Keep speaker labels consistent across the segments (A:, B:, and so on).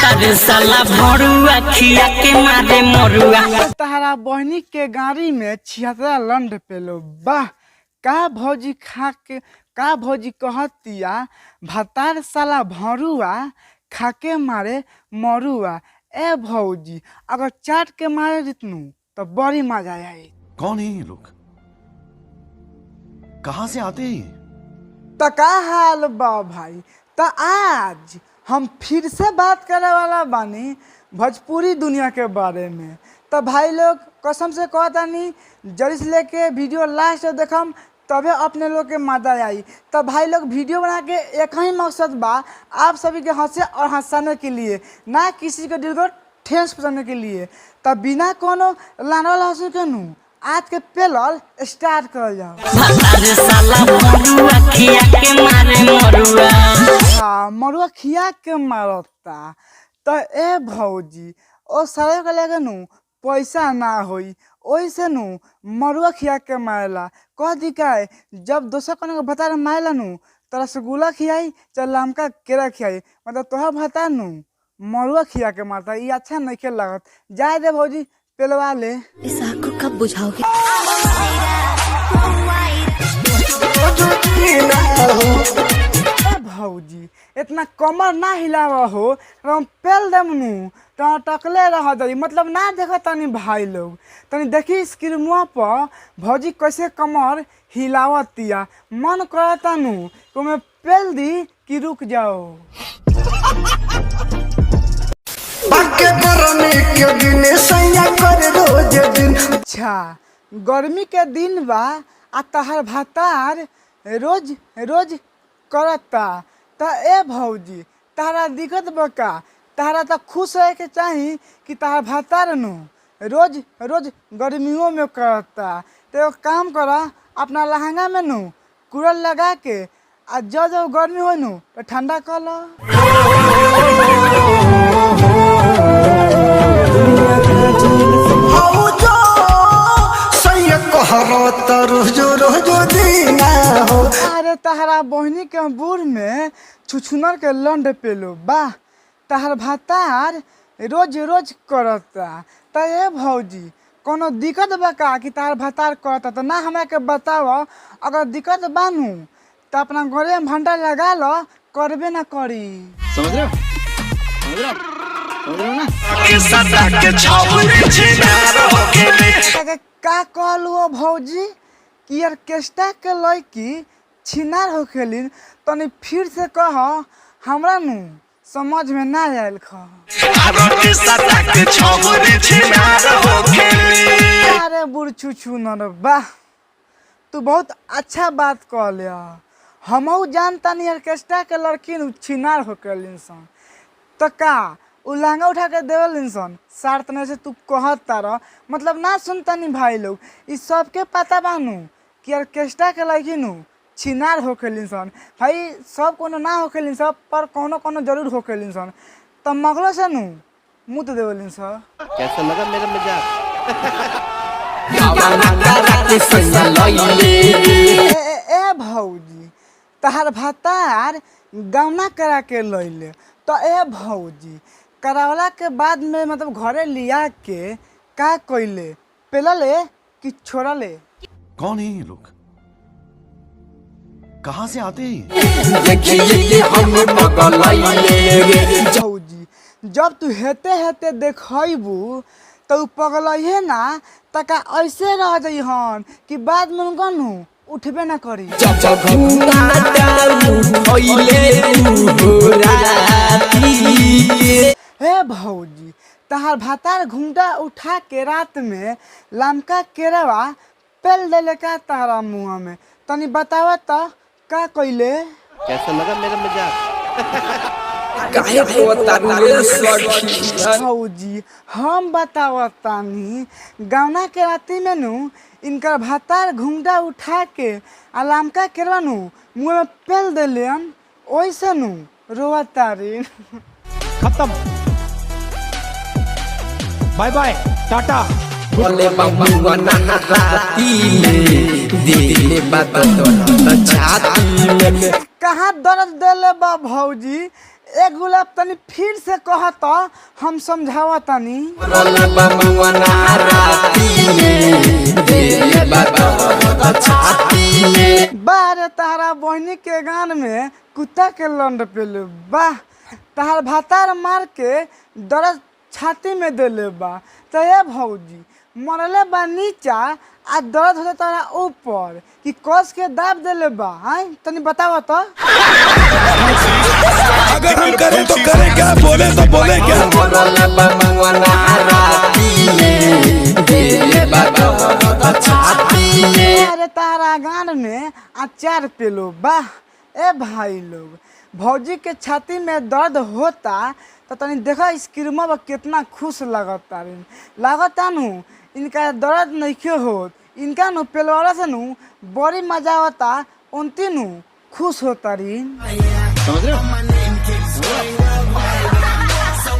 A: भतारे साला भरुआ खिया के मारे मरुआ।
B: तहरा बहनी के गाड़ी में 76 लंड पेलो वाह का भौजी खा के का भौजी कहतिया भतार साला भरुआ खा के मारे मरुआ। ए भौजी अगर चाट के मारे जितनू तो बड़ी मजा आई।
C: कौन है ये लोग, कहाँ से आते हैं?
B: तो का हाल बा भाई, तो आज हम फिर से बात करे वाला बानी भोजपुरी दुनिया के बारे में। तो भाई लोग कसम से कहता नहीं जल्दी से लेके वीडियो लास्ट देखम तबे अपने लोग के मजा आई। तो भाई लोग वीडियो बना के एक ही मकसद बा आप सभी के हंसे और हंसाने के लिए, ना किसी के दिल को ठेस पहुंचाने के लिए। तो बिना कोनो लानवाल हंसी के नू आज के पेलल स्टार्ट कर जाओ।
A: भतारे साला भरुआ खिया के मारे मरुआ।
B: हाँ मरुआ खिया के मारता। तो ए भौजी ओ सारे के लगे नू पैसा ना होई ओइसे नू मरुआ खिया के मारेला। कह दी का जब दोसर कोने के भतार मारेला नू तो रसगुल्ला खियाई चाहे लमका केरा खियाई, मतलब तोहर भतार नू मरुआ खिया के मारता। ये अच्छा नहीं खेल लागत। जाए दे भौजी पेलवा ले।
D: इस आग को कब बुझाओगे?
B: भौजी इतना कमर ना हिलावा हो हम पेल देम नू तो टकले रह जाई, मतलब ना देखो तनी भाई लोग तनी देखी स्क्रीनवा पर भौजी कैसे कमर हिलावतिया। मन करता नू तो मैं पेल दी कि रुक जाओ। अच्छा गर्मी के दिन बा आ तहर भतार रोज रोज करता। तो ए भौजी तारा दिक्कत बका, तारा तो खुश रहे के चाही कि तारा भतार नु रोज रोज गर्मियों में करता। तो काम करा अपना लहंगा में नु कूलर लगा के आ जब गर्मी हो नु तो ठंडा कर लो। अरे तहरा बहनी के बूढ़ में छुछुनर के लंड पेलो वाह तहर भतार रोज रोज करता। तो ये भौजी कोनो दिक्कत बा का कि तहर भतार करता? तो ना हमरा के बताओ, अगर दिक्कत बानू तो अपना घरे में भंडा लगा लो, करबे ना करी।
C: समझ रहे हो? समझ रहे हो? समझ रहे हो ना?
B: का कहलू भौजी कि ऑर्केस्ट्रा के लड़की छिनार होखेलिन? तनी फिर से कह, हमरा नु समझ में ना आयल। अरे बुढ़ छुछू न वाह तू बहुत अच्छा बात कह लिया। हमहू जानता नहीं ऑर्केस्ट्रा के लड़की छिनार होखेलिन सन। तो का उ लहंगा उठा के देवलिन सन सार तने से तू कहता रह, मतलब ना सुनता नहीं भाई लोग। इस सबके पता बानू कि ऑर्केस्ट्रा के लड़की नु छिनार होखेलिन सन। भाई सब कोनो ना होखेलिन सब पर कोनो कोनो जरूर होखेलिन सन। तो मगलो से नु मुँह तो देवलिन सन।
C: कैसा लगा मेरा मजाक?
B: ए भौजी तहार भतार गौना करा के लैले। तो ए भौजी करावला के बाद में मतलब घरे लिया के का कइले, पेलले कि छोड़ले?
C: कौन है ये लोग, कहाँ से आते हैं?
B: भौजी जब तू हेते हेते देखबू तो पगलहे ना तका ऐसे रह जाइ हन कि बाद में उनकनु उठबे ना करी। हे भौजी तहार भातार घुंटा उठा के रात में लमका केरवा पेल देले का तहरा मुँह में? तनी बतावा तो का कइले?
C: कैसा लगा मेरा मजाक?
B: भौजी हम बतावतानी गौना के राती में नु इनका भातार घुंटा उठा के आ लमका केरवा नु मुँह में पेल देलियन, ओइसे नु रोवतारी।
E: खत्म, बाय बाय टाटा।
F: बोले बाबू नहाती में दिले बात तो छाती में
B: कहाँ दर्द देले बा भौजी? एक गुलाब तनी फिर से कह तो हम समझावा तनी।
F: मरले बमुआना राती में दिल बात छाती में।
B: बारे तारा बहनी के गान में कुत्ता के लंड पेले बा। तार भातार मार के दर्द छाती में देले बा। तो ये भौजी मरले बा नीचा आ दर्द होता तारा ऊपर कि कस के दाब देले बा। हैं तनी बताओ तो।
G: अगर हम करें तो करें क्या, बोले तो बोले क्या।
F: मरले बमुआना राती में दिल बात छाती में।
B: अरे तारा गान में अचार पेलो बा। ए भाई लोग भौजी के छाती में दर्द होता तो तनी देखा स्क्रीमा पर कितना खुश लगता रे। लागता नु इनका दर्द नहीं होत, इनका नु पेलवाला से नु बड़ी मजा होता, उनती नु खुश होता री।
C: समझ रहे हो?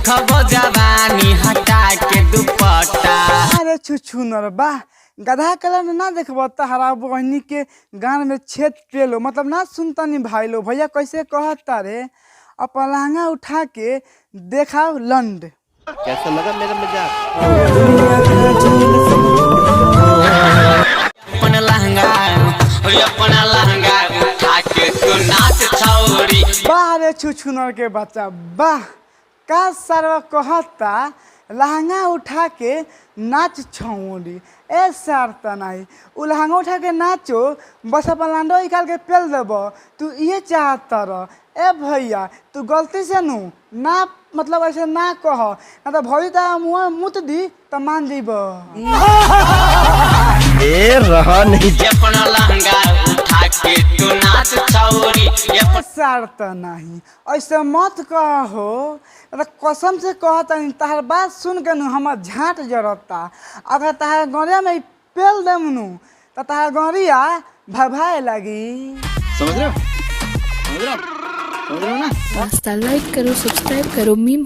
A: खबो जवानी हटा के दुपट्टा।
B: अरे छुछुनर बा गधा कलर ना देखबो तहरा बहनी के गान में छेद पेलो मतलब ना सुनता नहीं भाई लो। भैया कैसे कहता रे अपन लहंगा उठा के देखाओ लंड।
C: कैसा लगा मेरा मजाक?
A: अपन लहंगा उठा के तू नाच छौरी।
B: वाह रे छुछुनर के बच्चा वाह। का सर्व कहता लहंगा उठा के नाच छौरी। ए सर त नहीं उ लहंगा उठा के नाचो बस अपन लांडो निकाल के पेल देबो। तू ये चाहता रह। ए भैया तू गलती से नु ना मतलब ऐसे ना कह ना तो भौजी ता मुँह मुत दी तो मान जीबो।
C: ए रहा नहीं।
A: अपन लहंगा उठा के तू नाच छौरी।
B: सर त नहीं ऐसे मत कहो। कसम से कहता तहर बात सुन के नु हमार झाँट जरता। अगर तहर गौरिया में पेल देम नु तो तहर गौरिया भभाए लगी।
C: समझ रहे हो? समझ रहे हो? समझ रहे हो ना?
D: रास्ता लाइक करो, सब्सक्राइब करो, मीम